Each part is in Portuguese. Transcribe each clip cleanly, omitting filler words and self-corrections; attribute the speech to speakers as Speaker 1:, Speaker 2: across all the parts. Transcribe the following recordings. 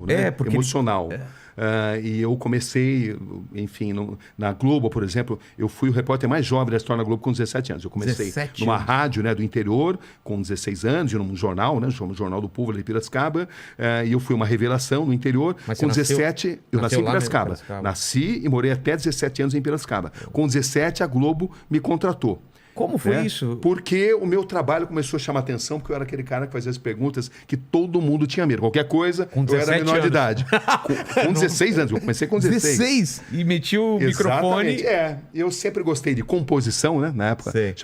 Speaker 1: né?
Speaker 2: porque
Speaker 1: Emocional. E eu comecei, enfim, na Globo, por exemplo, eu fui o repórter mais jovem da história da Globo com 17 anos. Eu comecei
Speaker 2: 17
Speaker 1: numa
Speaker 2: anos.
Speaker 1: rádio, né, do interior, com 16 anos, num jornal, né, chama Jornal do Povo, ali em Piracicaba, e eu fui uma revelação no interior.
Speaker 2: Mas
Speaker 1: Com
Speaker 2: você
Speaker 1: 17, eu nasci
Speaker 2: nasceu
Speaker 1: em
Speaker 2: lá mesmo em
Speaker 1: Piracicaba.
Speaker 2: Piracicaba?
Speaker 1: Nasci e morei até 17 anos em Piracicaba. Com 17, a Globo me contratou.
Speaker 2: Como foi isso?
Speaker 1: Porque o meu trabalho começou a chamar atenção, porque eu era aquele cara que fazia as perguntas que todo mundo tinha medo. Qualquer coisa,
Speaker 2: Com
Speaker 1: eu era
Speaker 2: 17
Speaker 1: menor de
Speaker 2: anos.
Speaker 1: idade. Com 16 anos, eu comecei com 16.
Speaker 2: 16! E meti o microfone.
Speaker 1: Exatamente. Eu sempre gostei de composição, né? Na época,
Speaker 2: Sei.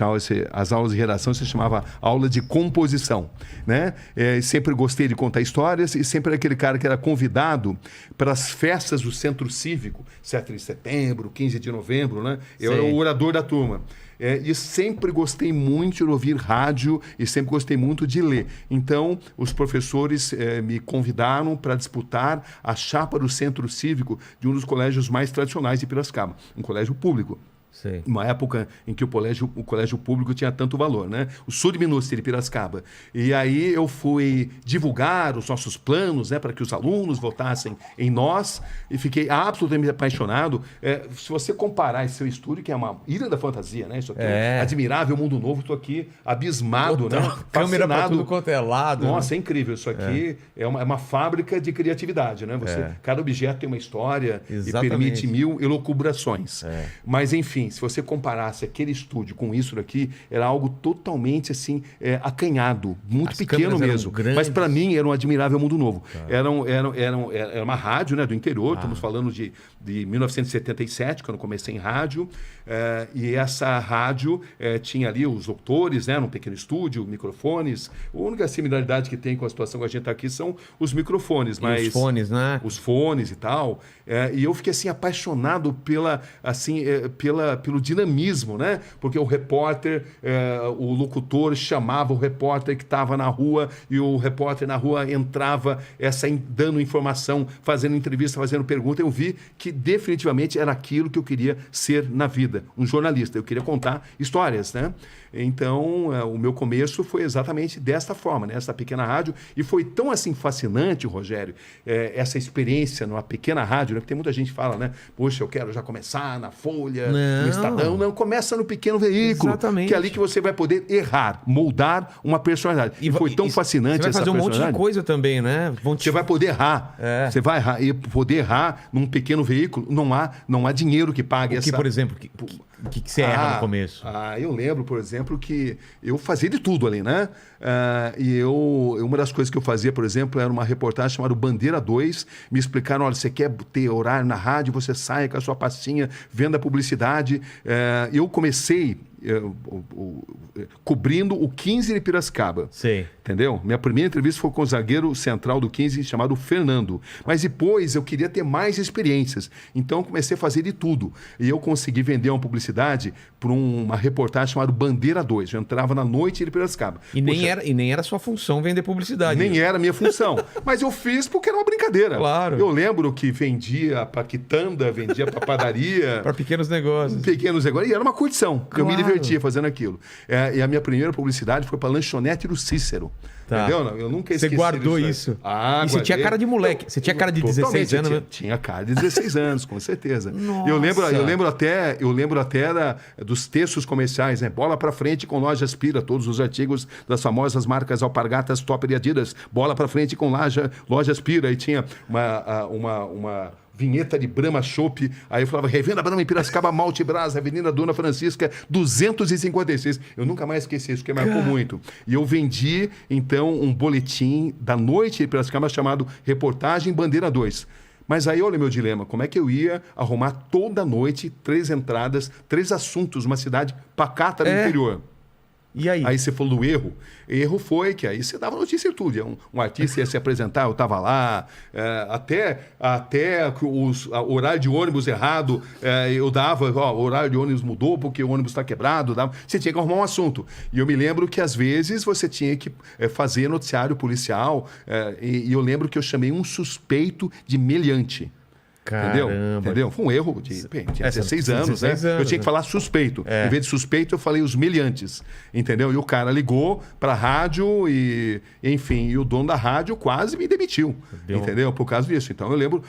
Speaker 1: as aulas de redação se chamava aula de composição, né? Sempre gostei de contar histórias e sempre era aquele cara que era convidado para as festas do Centro Cívico, 7 de setembro, 15 de novembro, né? Eu era
Speaker 2: Sei.
Speaker 1: o orador da turma. E sempre gostei muito de ouvir rádio e sempre gostei muito de ler. Então, os professores me convidaram para disputar a chapa do Centro Cívico de um dos colégios mais tradicionais de Piracicaba, um colégio público.
Speaker 2: Sei.
Speaker 1: Uma época em que o colégio público tinha tanto valor, né? O Surminúcio de Piracicaba. E aí eu fui divulgar os nossos planos, né, para que os alunos votassem em nós e fiquei absolutamente apaixonado. Se você comparar esse seu estúdio, que é uma ilha da fantasia, né? Isso aqui é um admirável mundo novo, estou aqui abismado, né?
Speaker 2: Câmera para
Speaker 1: Fascinado.
Speaker 2: tudo quanto é lado.
Speaker 1: Nossa,
Speaker 2: né?
Speaker 1: é incrível. Isso aqui é uma fábrica de criatividade, né? Cada objeto tem uma história
Speaker 2: Exatamente.
Speaker 1: e permite mil elucubrações. Mas, enfim, se você comparasse aquele estúdio com isso daqui, era algo totalmente assim, acanhado, muito
Speaker 2: As
Speaker 1: pequeno
Speaker 2: câmeras eram
Speaker 1: mesmo.
Speaker 2: grandes.
Speaker 1: Mas para mim era um admirável mundo novo. Era uma rádio, né, do interior, estamos falando de 1977, quando eu comecei em rádio. E essa rádio tinha ali os doutores, né, num pequeno estúdio, microfones. A única similaridade que tem com a situação que a gente está aqui são os microfones. Mas
Speaker 2: os fones, né?
Speaker 1: Os fones e tal. E eu fiquei assim apaixonado pelo dinamismo, né? Porque o repórter, o locutor chamava o repórter que estava na rua e o repórter na rua entrava dando informação, fazendo entrevista, fazendo pergunta. Eu vi que definitivamente era aquilo que eu queria ser na vida, um jornalista. Eu queria contar histórias, né? Então, o meu começo foi exatamente desta forma, né? Essa pequena rádio. E foi tão assim fascinante, Rogério, essa experiência numa pequena rádio, né? Porque tem muita gente que fala, né? Poxa, eu quero já começar na Folha, no Estadão. Não, começa no pequeno veículo.
Speaker 2: Exatamente.
Speaker 1: Que é ali que você vai poder errar, moldar uma personalidade. E foi tão fascinante essa
Speaker 2: personalidade. Você vai fazer um monte de coisa também, né?
Speaker 1: Você vai poder errar. Você vai errar. E poder errar num pequeno veículo, não há dinheiro que pague essa...
Speaker 2: Por exemplo, o que você erra no começo?
Speaker 1: Eu lembro, por exemplo, que eu fazia de tudo ali, né? Uma das coisas que eu fazia, por exemplo, era uma reportagem chamada Bandeira 2. Me explicaram, olha, você quer ter horário na rádio, você sai com a sua pastinha, vendo a publicidade. Eu comecei cobrindo o 15 de Piracicaba.
Speaker 2: Sei.
Speaker 1: Entendeu? Minha primeira entrevista foi com o zagueiro central do 15, chamado Fernando. Mas depois eu queria ter mais experiências. Então eu comecei a fazer de tudo. E eu consegui vender uma publicidade para uma reportagem chamada Bandeira 2. Eu entrava na noite de Piracicaba.
Speaker 2: E nem era sua função vender publicidade.
Speaker 1: Nem era minha função. Mas eu fiz porque era uma brincadeira.
Speaker 2: Claro.
Speaker 1: Eu lembro que vendia para quitanda, vendia para padaria.
Speaker 2: Para pequenos negócios.
Speaker 1: Pequenos negócios. E era uma curtição.
Speaker 2: Claro.
Speaker 1: Eu me divertia fazendo aquilo. E a minha primeira publicidade foi para a lanchonete do Cícero.
Speaker 2: Tá.
Speaker 1: Entendeu? Eu nunca esqueci.
Speaker 2: Você guardou
Speaker 1: disso.
Speaker 2: isso. E você tinha cara de moleque. Você tinha cara de 16 anos, né?
Speaker 1: Tinha cara de 16 anos, com certeza.
Speaker 2: Nossa.
Speaker 1: Eu lembro até dos textos comerciais, né? Bola pra frente com Loja Aspira, todos os artigos das famosas marcas Alpargatas, Topper e Adidas. Bola pra frente com Loja Aspira. E tinha uma vinheta de Brahma Chopp. Aí eu falava, revenda Brahma em Piracicaba, Malte Brás, Avenida Dona Francisca, 256. Eu nunca mais esqueci isso, que marcou muito. E eu vendi, então, um boletim da noite de Piracicaba chamado Reportagem Bandeira 2. Mas aí, olha o meu dilema, como é que eu ia arrumar toda noite 3 entradas, 3 assuntos, uma cidade pacata no interior?
Speaker 2: E aí?
Speaker 1: Aí você falou do erro. Erro foi que aí você dava notícia e tudo. Um artista ia se apresentar, eu estava lá. Até o horário de ônibus errado, eu dava, o horário de ônibus mudou porque o ônibus está quebrado. Você tinha que arrumar um assunto. E eu me lembro que, às vezes, você tinha que fazer noticiário policial. E eu lembro que eu chamei um suspeito de meliante. Entendeu?
Speaker 2: Caramba.
Speaker 1: Entendeu? Foi um erro. Tinha 16 anos,
Speaker 2: 16
Speaker 1: né?
Speaker 2: anos,
Speaker 1: Eu tinha que falar suspeito. Em vez de suspeito, eu falei os meliantes. Entendeu? E o cara ligou pra rádio e, enfim, e o dono da rádio quase me demitiu. Entendeu? Por causa disso. Então eu lembro.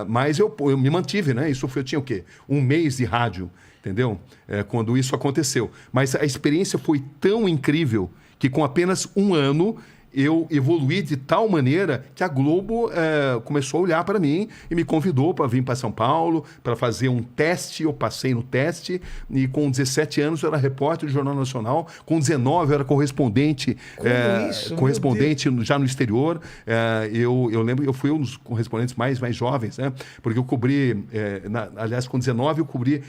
Speaker 1: Mas eu me mantive, né? Eu tinha o quê? Um mês de rádio. Entendeu? Quando isso aconteceu. Mas a experiência foi tão incrível que com apenas um ano eu evoluí de tal maneira que a Globo começou a olhar para mim e me convidou para vir para São Paulo para fazer um teste. Eu passei no teste e com 17 anos eu era repórter do Jornal Nacional, com 19 eu era correspondente, correspondente já no exterior. Eu lembro que eu fui um dos correspondentes mais jovens, né? Porque eu cobri, aliás, com 19 eu cobri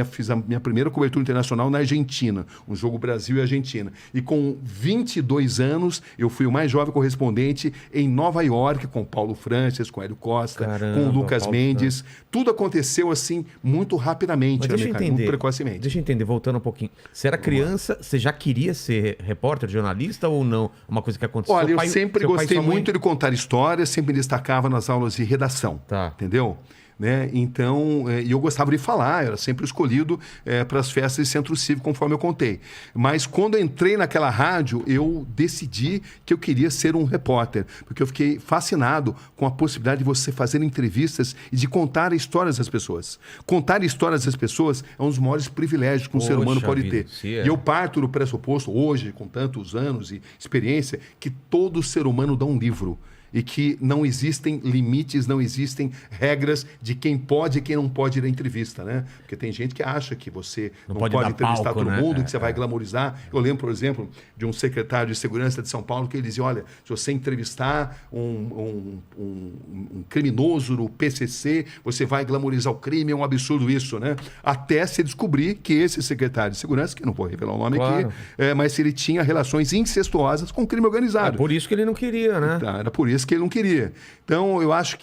Speaker 1: fiz a minha primeira cobertura internacional na Argentina, um jogo Brasil e Argentina. E com 22 anos eu fui o mais jovem correspondente em Nova York, com Paulo Francis, com Hélio Costa, com o Lucas Mendes. Tudo aconteceu assim muito rapidamente, muito precocemente.
Speaker 2: Deixa eu entender, voltando um pouquinho. Você era criança, você já queria ser repórter, jornalista ou não? Uma coisa que aconteceu?
Speaker 1: Olha, eu sempre gostei muito de contar histórias, sempre me destacava nas aulas de redação.
Speaker 2: Tá.
Speaker 1: Entendeu? Né? Então, eu gostava de falar, era sempre escolhido para as festas de centro cívico, conforme eu contei. Mas quando eu entrei naquela rádio, eu decidi que eu queria ser um repórter, porque eu fiquei fascinado com a possibilidade de você fazer entrevistas e de contar histórias das pessoas. Contar histórias das pessoas é um dos maiores privilégios que um ser humano pode ter. E eu parto do pressuposto, hoje, com tantos anos e experiência, que todo ser humano dá um livro. E que não existem limites, não existem regras de quem pode e quem não pode ir à entrevista, né? Porque tem gente que acha que você não pode entrevistar palco, todo mundo, que você vai glamorizar. Eu lembro, por exemplo, de um secretário de segurança de São Paulo que ele dizia, olha, se você entrevistar um criminoso no PCC, você vai glamorizar o crime, é um absurdo isso, né? Até se descobrir que esse secretário de segurança, que não vou revelar o nome aqui, mas ele tinha relações incestuosas com o crime organizado.
Speaker 2: Por isso que ele não queria, né?
Speaker 1: Era por isso que ele não queria. Então, eu acho que